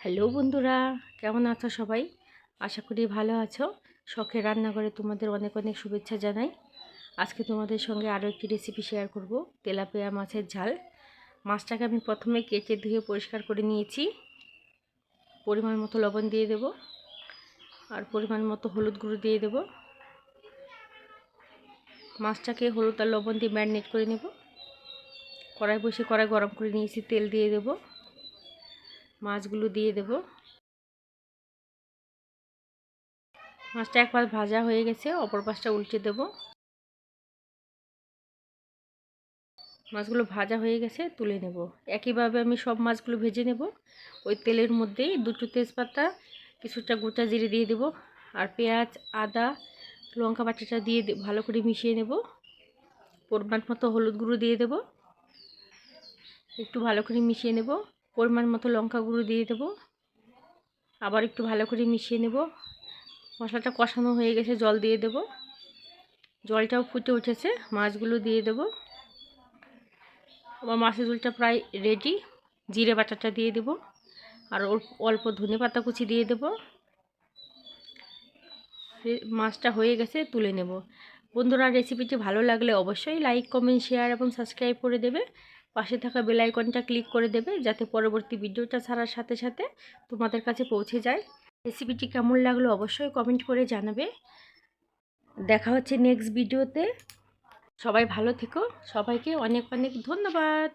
Hello বন্ধুরা, কেমন আছো সবাই? আশা করি ভালো আছো। শখের রান্নাঘরে তোমাদের অনেক অনেক শুভেচ্ছা জানাই। আজকে তোমাদের সঙ্গে আরও একটি রেসিপি শেয়ার করব, তেলাপিয়া মাছের ঝাল। মাছটাকে আমি প্রথমে কেটে ধুয়ে পরিষ্কার করে নিয়েছি। পরিমাণ মতো লবণ দিয়ে দেব, আর পরিমাণ মতো হলুদ গুঁড়ো দিয়ে দেব। মাছটাকে হলুদ আর লবণ দিয়ে ম্যারিনেট করে নেব। কড়াই বসে কড়াই গরম করে নিয়েছি, তেল দিয়ে দেব, মাছগুলো দিয়ে দেব। মাছটা এক পাশ ভাজা হয়ে গেছে, অপর পাশটা উল্টে দেব। মাছগুলো ভাজা হয়ে গেছে, তুলে নেব। একইভাবে আমি সব মাছগুলো ভেজে নেব। ওই তেলের মধ্যেই দুটো তেজপাতা, কিছুটা গোটা জিরে দিয়ে দেব, আর পেঁয়াজ, আদা, লঙ্কা বাটাটা দিয়ে ভালো করে মিশিয়ে নেব। পরিমাণ মতো হলুদ গুঁড়ো দিয়ে দেব, একটু ভালো করে মিশিয়ে নেব। পরিমাণ মতো লঙ্কা গুঁড়ো দিয়ে দেব, আবার একটু ভালো করে মিশিয়ে নেব। মশলাটা কষানো হয়ে গেছে, জল দিয়ে দেব। জলটাও ফুটে উঠেছে, মাছগুলো দিয়ে দেব। আমার মাছের ঝোলটা প্রায় রেডি। জিরে বাটাটা দিয়ে দেব, আর অল্প ধনে পাতা কুচি দিয়ে দেব। মাছটা হয়ে গেছে, তুলে নেব। বন্ধুরা, রেসিপিটি ভালো লাগলে অবশ্যই লাইক, কমেন্ট, শেয়ার এবং সাবস্ক্রাইব করে দেবে। পাশে থাকা বেল আইকনটা ক্লিক করে দেবে, যাতে পরবর্তী ভিডিওটা ছাড়ার সাথে সাথে তোমাদের কাছে পৌঁছে যায়। রেসিপিটি কেমন লাগলো অবশ্যই কমেন্ট করে জানাবে। দেখা হচ্ছে নেক্সট ভিডিওতে। সবাই ভালো থেকো। সবাইকে অনেক অনেক ধন্যবাদ।